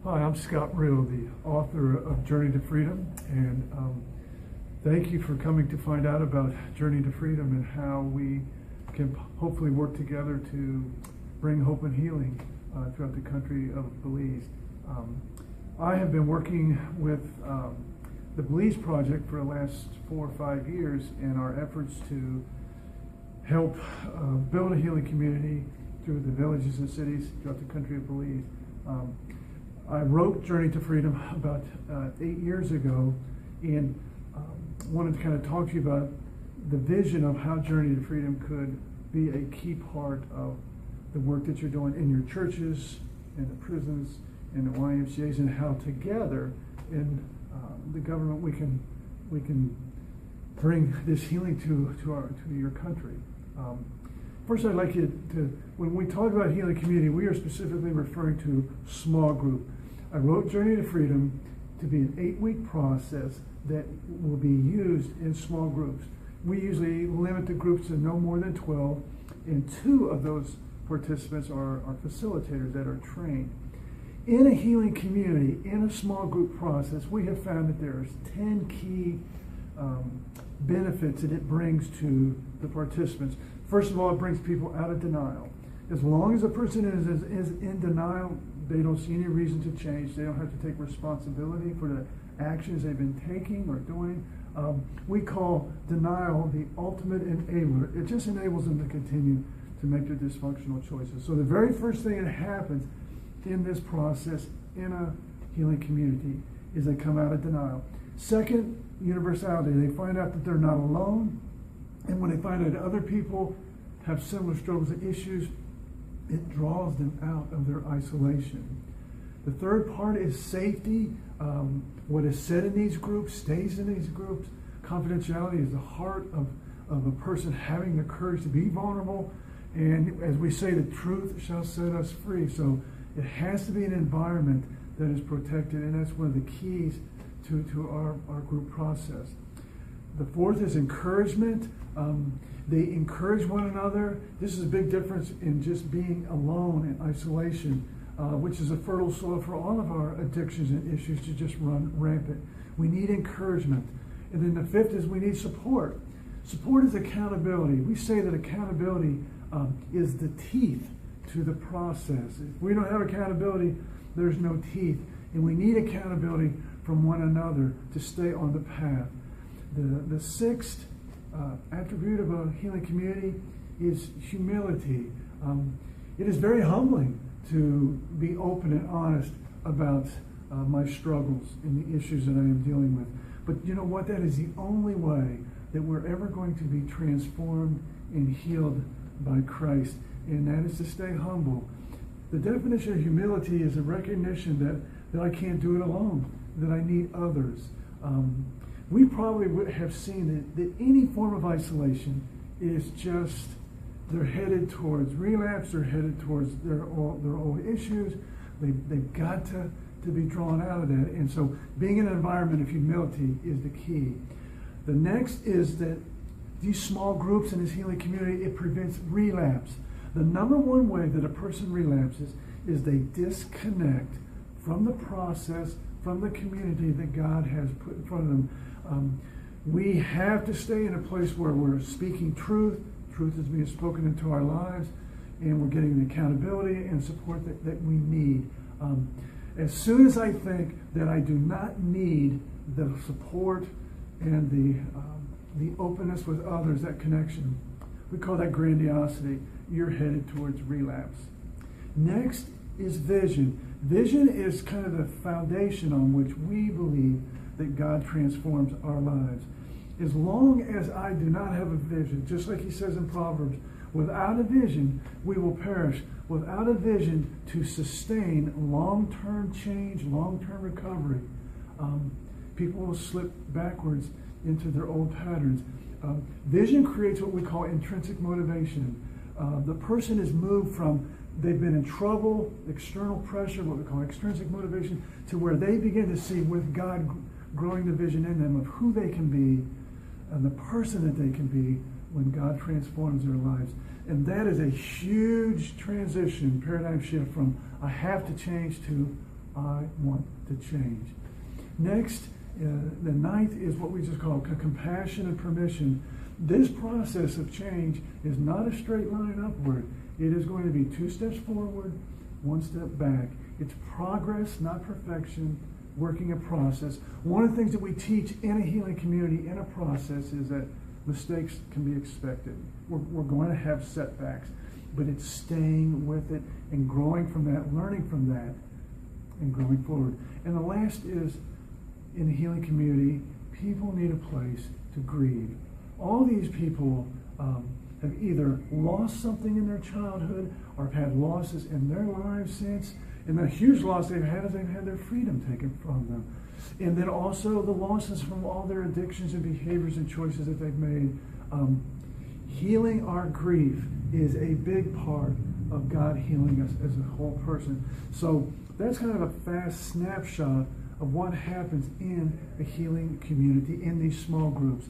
Hi, I'm Scott Reall, the author of Journey to Freedom, and thank you for coming to find out about Journey to Freedom and how we can hopefully work together to bring hope and healing throughout the country of Belize. I have been working with the Belize Project for the last 4 or 5 years in our efforts to help build a healing community through the villages and cities throughout the country of Belize. I wrote Journey to Freedom about 8 years ago, and wanted to kind of talk to you about the vision of how Journey to Freedom could be a key part of the work that you're doing in your churches, in the prisons, in the YMCAs, and how together in the government we can bring this healing to your country. First, I'd like you to, when we talk about healing community, we are specifically referring to small group. I wrote Journey to Freedom to be an 8-week process that will be used in small groups. We usually limit the groups to no more than 12, and 2 of those participants are facilitators that are trained. In a healing community, in a small group process, we have found that there's 10 key benefits that it brings to the participants. First of all, it brings people out of denial. As long as a person is in denial, they don't see any reason to change. They don't have to take responsibility for the actions they've been taking or doing. We call denial the ultimate enabler. It just enables them to continue to make their dysfunctional choices. So the very first thing that happens in this process in a healing community is they come out of denial. Second, universality. They find out that they're not alone. And when they find out other people have similar struggles and issues, it draws them out of their isolation. The third part is safety. What is said in these groups stays in these groups. Confidentiality is the heart of a person having the courage to be vulnerable. And as we say, the truth shall set us free. So it has to be an environment that is protected, and that's one of the keys to our group process. The fourth is encouragement. They encourage one another. This is a big difference in just being alone in isolation, which is a fertile soil for all of our addictions and issues to just run rampant. We need encouragement. And then the fifth is we need support. Support is accountability. We say that accountability is the teeth to the process. If we don't have accountability, there's no teeth. And we need accountability from one another to stay on the path. The sixth attribute of a healing community is humility. It is very humbling to be open and honest about my struggles and the issues that I am dealing with. But you know what? That is the only way that we're ever going to be transformed and healed by Christ, and that is to stay humble. The definition of humility is a recognition that I can't do it alone, that I need others. We probably would have seen that any form of isolation is just, they're headed towards relapse, they're headed towards their old issues. They've got to be drawn out of that. And so being in an environment of humility is the key. The next is that these small groups in this healing community, it prevents relapse. The number one way that a person relapses is they disconnect from the process, from the community that God has put in front of them. We have to stay in a place where we're speaking truth. Truth is being spoken into our lives, and we're getting the accountability and support that we need. As soon as I think that I do not need the support and the openness with others, that connection, we call that grandiosity, you're headed towards relapse. Next is vision. Vision is kind of the foundation on which we believe that God transforms our lives. As long as I do not have a vision, just like he says in Proverbs, without a vision, we will perish. Without a vision to sustain long-term change, long-term recovery, people will slip backwards into their old patterns. Vision creates what we call intrinsic motivation. The person is moved from they've been in trouble, external pressure, what we call extrinsic motivation, to where they begin to see with God growing the vision in them of who they can be and the person that they can be when God transforms their lives. And that is a huge transition, paradigm shift from I have to change to I want to change. Next, the ninth is what we just call compassion and permission. This process of change is not a straight line upward. It is going to be 2 steps forward, 1 step back. It's progress, not perfection, working a process. One of the things that we teach in a healing community, in a process, is that mistakes can be expected. We're going to have setbacks, but it's staying with it and growing from that, learning from that, and going forward. And the last is, in the healing community, people need a place to grieve. All these people have either lost something in their childhood or have had losses in their lives since. And the huge loss they've had is they've had their freedom taken from them. And then also the losses from all their addictions and behaviors and choices that they've made. Healing our grief is a big part of God healing us as a whole person. So that's kind of a fast snapshot of what happens in the healing community, in these small groups.